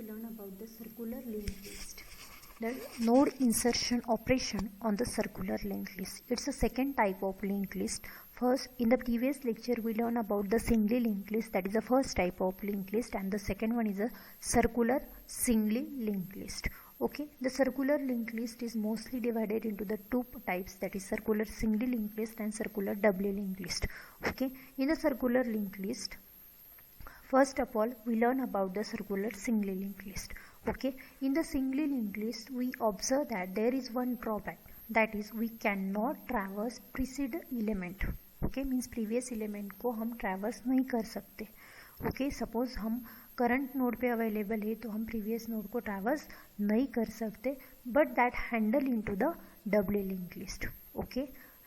learn about the circular linked list. The node insertion operation on the circular linked list. It's a second type of linked list. First, in the previous lecture, we learned about the singly linked list. That is the first type of linked list, and the second one is a circular singly linked list. Okay, the circular linked list is mostly divided into the two types, that is circular singly linked list and circular doubly linked list. Okay, in the circular linked list, first of all, we learn about the circular singly linked list. Okay, in the singly linked list, we observe that there is one drawback, that is we cannot traverse preceding element. Okay, means previous element को हम traverse नहीं कर सकते. Okay, suppose हम current node पे available है तो हम प्रीवियस नोड को ट्रैवर्स नहीं कर सकते, but that handle into the doubly link list. Okay,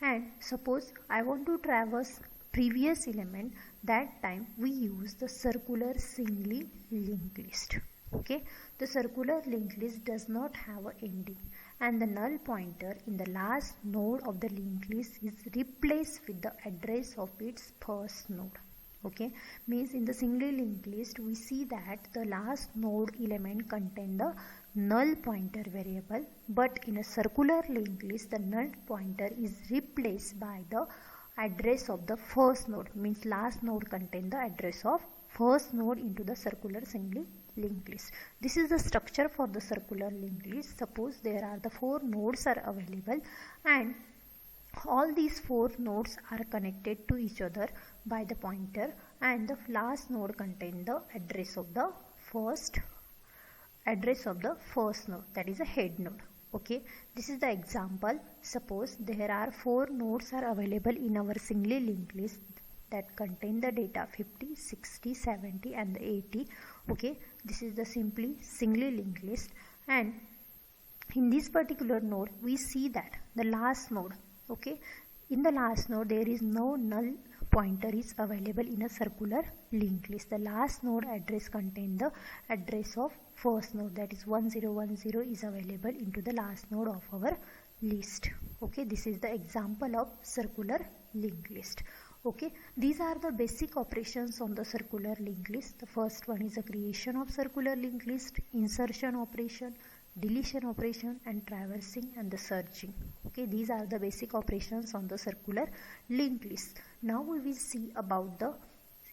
and suppose I want to traverse previous element, that time we use the circular singly linked list. Okay, the circular linked list does not have an ending, and the null pointer in the last node of the linked list is replaced with the address of its first node. Okay, means in the singly linked list we see that the last node element contain the null pointer variable, but in a circular linked list the null pointer is replaced by the address of the first node, means last node contain the address of first node into the circular singly linked list. This is the structure for the circular linked list. Suppose there are the 4 nodes are available, and all these 4 nodes are connected to each other by the pointer, and the last node contain the address of the first node, that is a head node. Okay, this is the example. Suppose there are 4 nodes are available in our singly linked list that contain the data 50, 60, 70 and 80. Okay, this is the simply singly linked list, and in this particular node we see that the last node, okay, in the last node there is no null pointer is available in a circular linked list. The last node address contain the address of first node, that is 1010 is available into the last node of our list. Okay, this is the example of circular linked list. Okay, these are the basic operations on the circular linked list. The first one is the creation of circular linked list, insertion operation, deletion operation, and traversing and the searching. Okay, these are the basic operations on the circular linked list. Now we will see about the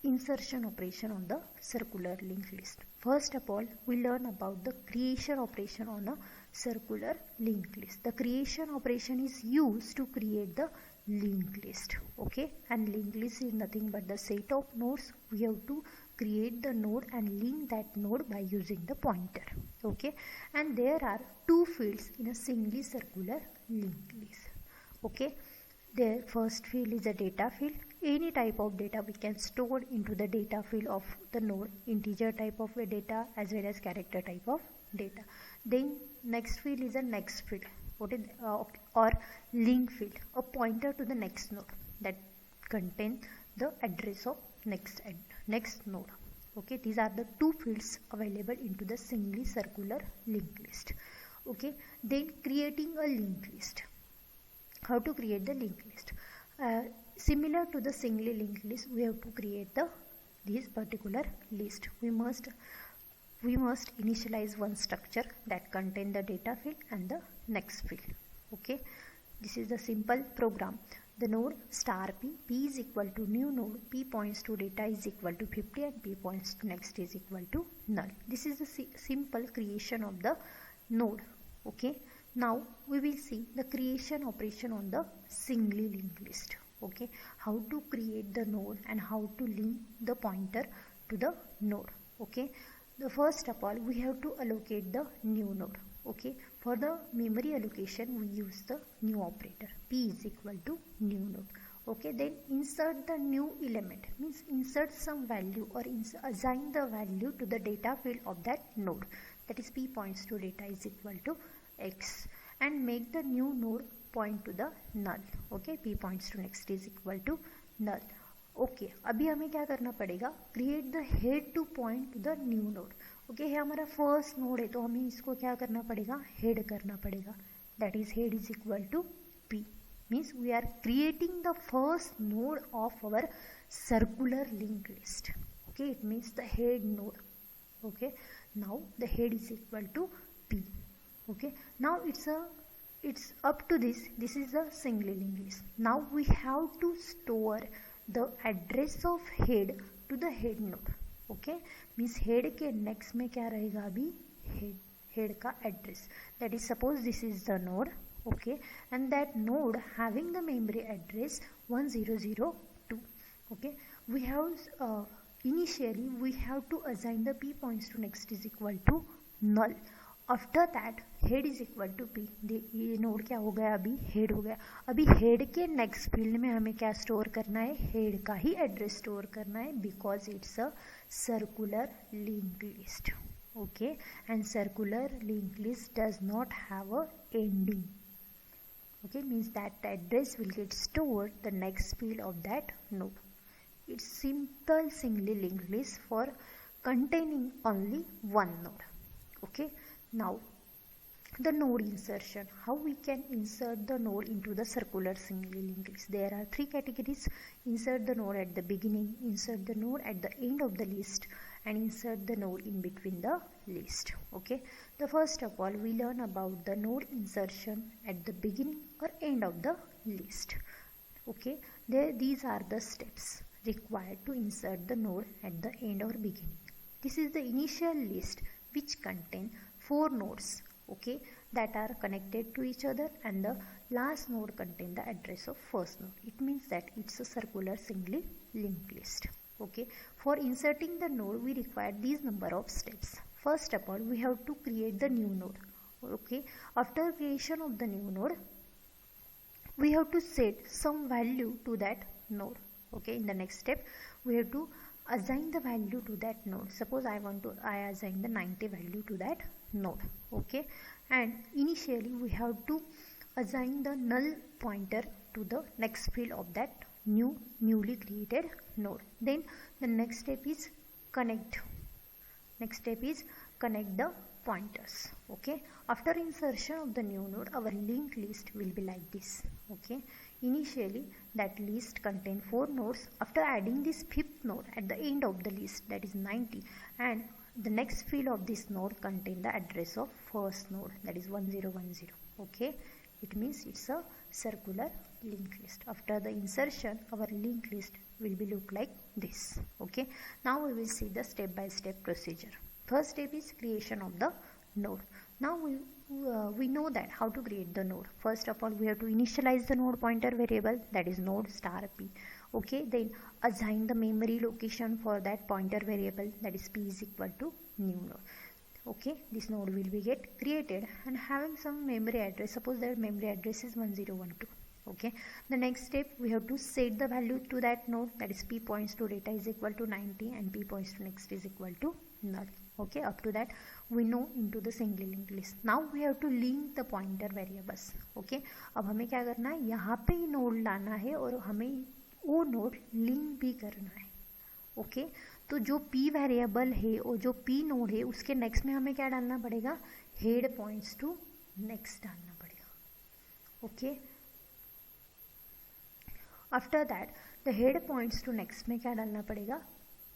insertion operation on the circular linked list. First of all, we learn about the creation operation on a circular linked list. The creation operation is used to create the linked list. Okay, and linked list is nothing but the set of nodes. We have to create the node and link that node by using the pointer. Okay, and there are 2 fields in a singly circular linked list. Okay, the first field is a data field. Any type of data we can store into the data field of the node, integer type of a data as well as character type of data. Then next field is a next field, or link field, a pointer to the next node that contain the address of next node. Okay, these are the 2 fields available into the singly circular linked list. Okay, then creating a linked list. How to create the linked list? Similar to the singly linked list, we have to create this particular list. We must initialize one structure that contain the data field and the next field. Okay, this is the simple program. The node star p is equal to new node, p points to data is equal to 50 and p points to next is equal to null. This is the simple creation of the node. Okay, now we will see the creation operation on the singly linked list. Okay, how to create the node and how to link the pointer to the node. Okay, the first of all we have to allocate the new node. Okay, for the memory allocation we use the new operator, p is equal to new node. Okay, then insert the new element, means insert some value or assign the value to the data field of that node, that is p points to data is equal to x, and make the new node point to the null. Okay, p points to next is equal to null. Okay, अभी हमें क्या करना पड़ेगा, create the head two point two the new node. Okay, ये हमारा first node है तो हमें इसको क्या करना पड़ेगा, हेड करना पड़ेगा, that is head is equal to P. Means we are creating the first node of our circular link list. Okay, it means the head node. Okay, Now the head is equal to P. Okay, now it's up to this. This is the singly linked list. Now we have to store the address of head to the head node. Okay, means head के next में क्या रहेगा अभी head का address. That is, suppose this is the node. Okay, and that node having the memory address 1002. Okay, we have initially we have to assign the p points to next is equal to null. After that head is equal to P. ये node क्या हो गया अभी head हो गया. अभी head के next field में हमें क्या स्टोर करना है हेड का ही एड्रेस स्टोर करना है because it's a circular linked list. Okay, and circular linked list does not have a ending. Okay, means that address will get stored the next field of that node. It's simple singly linked list for containing only one node. Okay, now the node insertion. How we can insert the node into the circular singly linked list? There are three categories: insert the node at the beginning, insert the node at the end of the list, and insert the node in between the list. Okay, the first of all we learn about the node insertion at the beginning or end of the list. Okay, these are the steps required to insert the node at the end or beginning. This is the initial list which contain 4 nodes, okay, that are connected to each other, and the last node contain the address of first node. It means that it's a circular singly linked list. Okay, for inserting the node we require these number of steps. First of all we have to create the new node. Okay, after creation of the new node we have to set some value to that node. Okay, in the next step we have to assign the value to that node. Suppose I assign the 90 value to that node. Okay, and initially we have to assign the null pointer to the next field of that newly created node. Then the next step is connect the pointers. Okay, after insertion of the new node our linked list will be like this. Okay, initially that list contain 4 nodes. After adding this 5th node at the end of the list, that is 90, and the next field of this node contain the address of first node, that is 1010. Okay, it means it's a circular linked list. After the insertion our linked list will be look like this. Okay, now we will see the step by step procedure. First step is creation of the node. Now we know that how to create the node. First of all we have to initialize the node pointer variable, that is node star p. Okay, then assign the memory location for that pointer variable, that is p is equal to new node. Okay, this node will be get created and having some memory address. Suppose that memory address is 1012. Okay, the next step we have to set the value to that node, that is p points to data is equal to 90 and p points to next is equal to null. Okay, up to that we know into the singly linked list. Now we have to link the pointer variables. Okay, अब हमें क्या करना है, यहाँ पे ही node लाना है और हमें वो नोड लिंक भी करना है. ओके, तो जो p वेरिएबल है और जो p नोड है उसके नेक्स्ट में हमें क्या डालना पड़ेगा, हेड पॉइंट्स टू नेक्स्ट डालना पड़ेगा. Okay, after that the head points to next में क्या डालना पड़ेगा,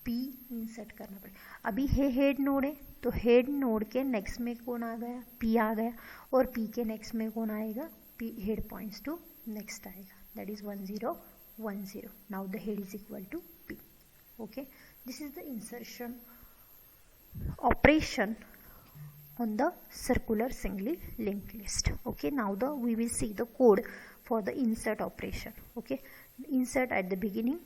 p इंसर्ट करना पड़ेगा. अभी हेड नोड है तो हेड नोड के नेक्स्ट में कौन आ गया, p आ गया, और p के नेक्स्ट में कौन आएगा, p head points to next आएगा, that is 1010. Now the head is equal to p. Okay, this is the insertion operation on the circular singly linked list. Okay, now we will see the code for the insert operation. Okay, insert at the beginning,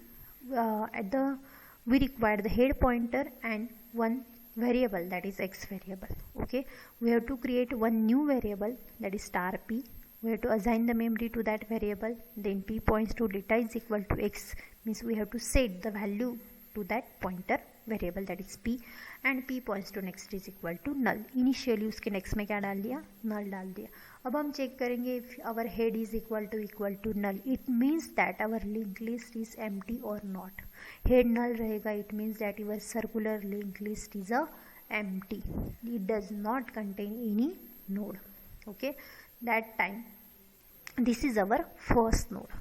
we require the head pointer and one variable, that is x variable. Okay, we have to create one new variable, that is star p. We have to assign the memory to that variable. Then p points to data is equal to x, means we have to set the value to that pointer variable, that is p, and p points to next is equal to null. Initially उसके next में क्या डाल दिया, null डाल दिया. अब हम check करेंगे if our head is equal to null, it means that our linked list is empty or not. Head null रहेगा, it means that your circular linked list is empty. It does not contain any node. Okay, that time this is our first node.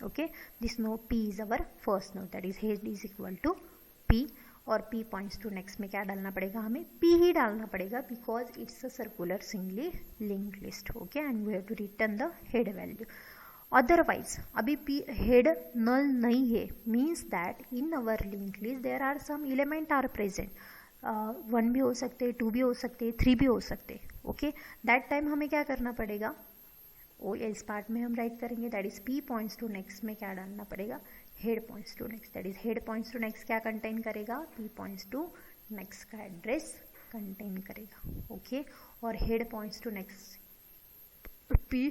Okay, this node p is our first node, that is head is equal to p. और p points to next में क्या डालना पड़ेगा, हमें p ही डालना पड़ेगा because it's a circular singly linked list. Okay, and we have to return the head value. Otherwise अभी p हेड नल नहीं है, means that in our link list there are some element are present. 1 भी हो सकते, 2 भी हो सकते, 3 भी हो सकते. ओके, दैट टाइम हमें क्या करना पड़ेगा, ओ इस पार्ट में हम राइट करेंगे, that is p points to next में क्या डालना पड़ेगा, head points to next. That is head points to next क्या कंटेन करेगा, p पॉइंट्स टू नेक्स्ट का एड्रेस कंटेन करेगा. ओके, और head points to next p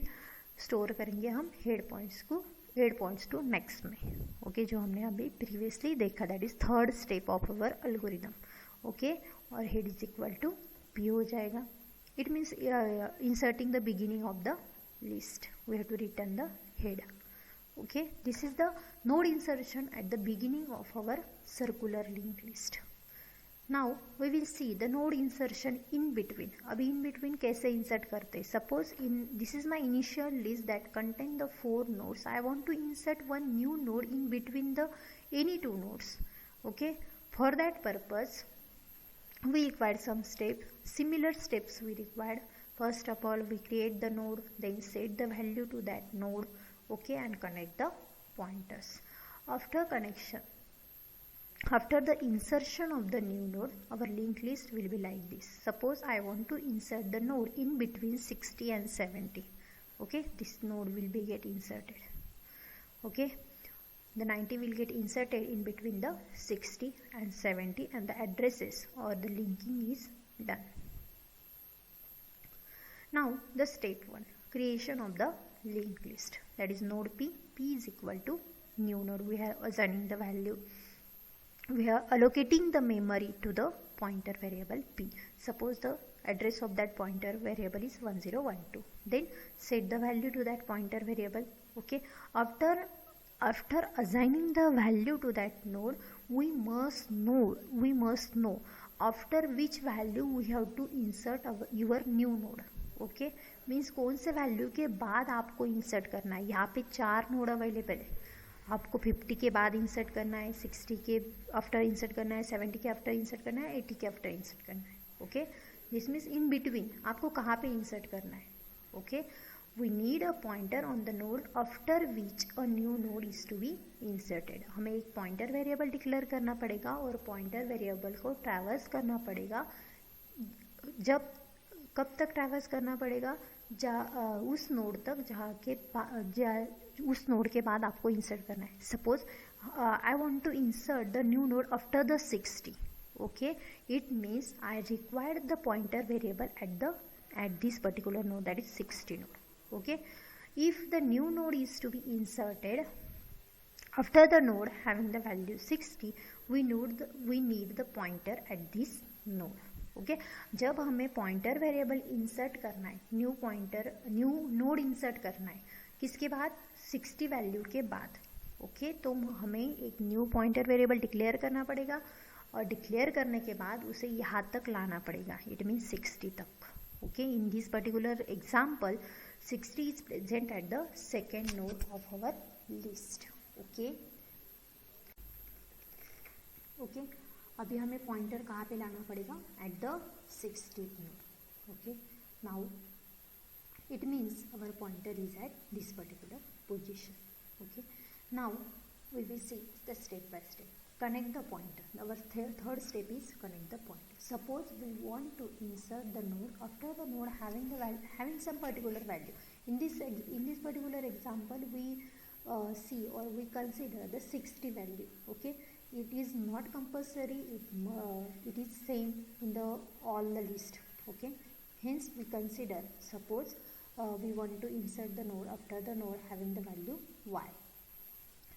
store करेंगे हम हेड पॉइंट्स टू नेक्स्ट में. ओके, जो हमने अभी प्रीवियसली देखा, that is third step of our algorithm. Okay, और head is equal to p हो जाएगा. It means inserting the beginning of the list, we have to return the head. Okay, this is the node insertion at the beginning of our circular linked list. Now we will see the node insertion in between. अभी in between कैसे insert करते, suppose this is my initial list that contain the 4 nodes. I want to insert one new node in between the any 2 nodes. Okay, for that purpose we require some steps, similar steps we required. First of all, we create the node, then set the value to that node, okay, and connect the pointers. After connection, after the insertion of the new node, our linked list will be like this. Suppose I want to insert the node in between 60 and 70. Okay, this node will be get inserted. Okay, the 90 will get inserted in between the 60 and 70, and the addresses or the linking is done. Now the step 1, creation of the linked list, that is node p is equal to new node. We are assigning the value, we are allocating the memory to the pointer variable p. Suppose the address of that pointer variable is 1012, then set the value to that pointer variable. Okay, after assigning the value to that node, we must know after which value we have to insert your new node. Okay, means कौन से value के बाद आपको insert करना है. यहाँ पे 4 node available है, आपको 50 के बाद इंसर्ट करना है, 60 के आफ्टर इंसर्ट करना है, 70 के आफ्टर इंसर्ट करना है, 80 के आफ्टर इंसर्ट करना है. Okay, this means in between आपको कहाँ पे इंसर्ट करना है. Okay, we need a pointer on the node after which a new node is to be inserted. हमें एक पॉइंटर वेरिएबल डिक्लेयर करना पड़ेगा और पॉइंटर वेरिएबल को ट्रैवर्स करना पड़ेगा. कब तक ट्रैवर्स करना पड़ेगा, उस नोड तक उस नोड के बाद आपको इंसर्ट करना है. Suppose I want to insert the new node after the 60. Okay, it means I required the pointer variable at this particular node, that is 60 node. Okay, if the new node is to be inserted after the node having the value 60, we need the pointer at this node. Okay, जब हमें pointer variable insert करना है, new node insert करना है, किसके बाद, 60 value के बाद. ओके, तो हमें एक न्यू पॉइंटर वेरिएबल डिक्लेयर करना पड़ेगा और डिक्लेयर करने के बाद उसे यहाँ तक लाना पड़ेगा. इट मीन्स 60 तक. Okay, in this particular example 60 is present at the second node of our list. Okay, अभी हमें पॉइंटर कहाँ पे लाना पड़ेगा, at the 60th node. Okay, now it means our pointer is at this particular position. Okay, now we will see the step by step. Connect the pointer. Our third step is connect the pointer. Suppose we want to insert the node after the node having some particular value. In this particular example, we see or we consider the 60 value. Okay, it is not compulsory. It is same in all the list. Okay, hence we consider, suppose we want to insert the node after the node having the value y.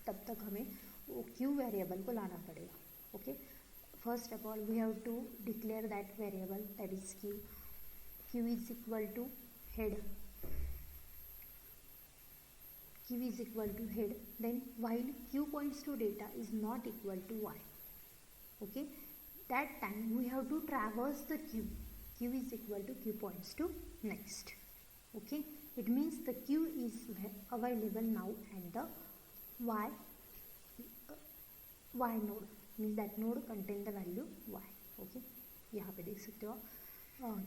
तब तक हमें वो Q variable को लाना पड़ेगा. Okay, first of all we have to declare that variable, that is q is equal to head, then while q points to data is not equal to y. Okay, that time we have to traverse the q is equal to q points to next. Okay, it means the q is available now at the y node. Means that node contain the value y. Okay, यहाँ पे देख सकते हो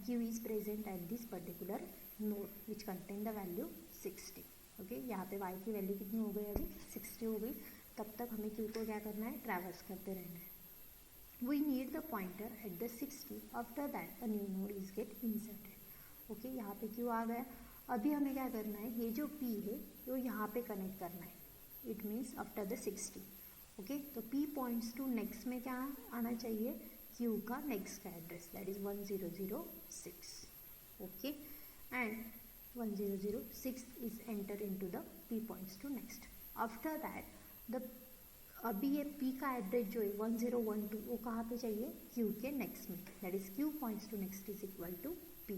q is present eight this particular node which contain the value 60. Okay, यहाँ पे y की value कितनी हो गई, अभी 60 हो गई. तब तक हमें q को क्या करना है, ट्रैवर्स करते रहना है. We need the pointer at the 60. After that a new node is get inserted. Okay, यहाँ पे q आ गया. अभी हमें क्या करना है, ये जो p है वो यहाँ पे कनेक्ट करना है. It means after the 60. Okay, तो p पॉइंट्स टू नेक्स्ट में क्या आना चाहिए, q का नेक्स्ट का address, that is 1006. Okay, and 1006 is enter into the p points to next. After that the अभी ये p का एड्रेस जो है 1012 वो कहाँ पे चाहिए, q के नेक्स्ट में, that is q points to next is equal to p.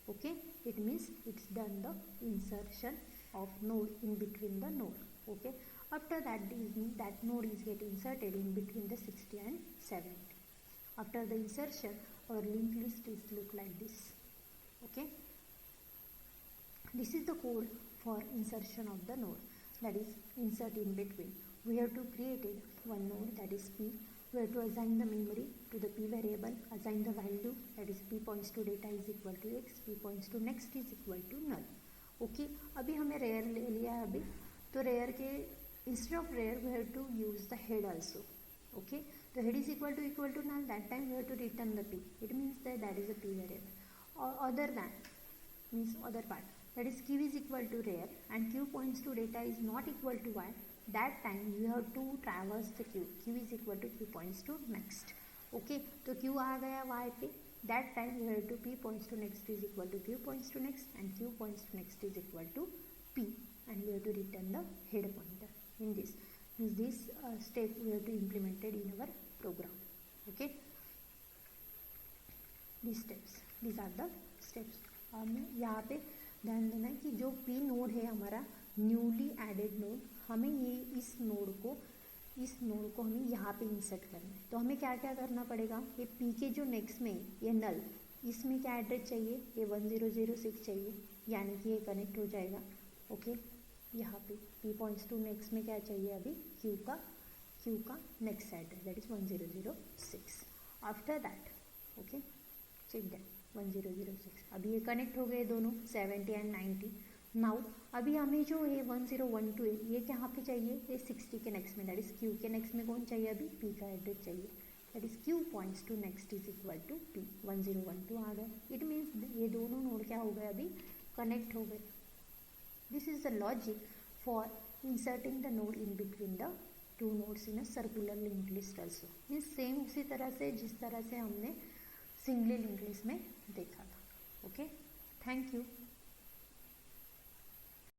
Okay, it means it's done the insertion of node in between the node. Okay, after that node is get inserted in between the 60 and 70. After the insertion our link list is look like this. Okay, this is the code for insertion of the node, that is insert in between. We have to create one node, that is p. We have to assign the memory to the p variable, assign the value, that is p points to data is equal to x, p points to next is equal to null. Okay, अभी हमें rare ले लिया है. अभी तो rare के instead of rear we have to use the head also. Okay, so head is equal to null, that time we have to return the p. It means that is a p variable. Or other than means other part, that is q is equal to rear and q points to data is not equal to y, that time you have to traverse the q is equal to q points to next. Okay, तो q आ गया y पे, that time you have to p points to next is equal to q points to next and q points to next is equal to p, and you have to return the head pointer. In this means this step we have to implemented in our program. Okay, these are the steps. यहाँ पे ध्यान देना है कि जो p node है हमारा newly added node, हमें ये इस नोड को हमें यहाँ पे इंसर्ट करना है. तो हमें क्या क्या करना पड़ेगा, ये p के जो नेक्स्ट में ये नल, इसमें क्या एड्रेस चाहिए, ये 1006 चाहिए, यानी कि ये कनेक्ट हो जाएगा. ओके, यहाँ पे p पॉइंट्स टू नेक्स्ट में क्या चाहिए, अभी q का next address, that is 1006. After that okay, check that 1006. अभी ये कनेक्ट हो गए दोनों 70 एंड 90. नाउ अभी हमें जो ये 1012 है ये कहाँ पे चाहिए, ये 60 के नेक्स्ट में, दैट इज q के नेक्स्ट में कौन चाहिए, अभी p का एड्रेस चाहिए, that is q points to next is equal to p. 1012 आ गए. इट मीन्स ये दोनों नोड क्या हो गए, अभी कनेक्ट हो गए. This is the logic for inserting the node in between the two nodes in a circular link list also. Means same उसी तरह से जिस तरह से हमने सिंगली लिंक लिस्ट में देखा था. Okay, thank you.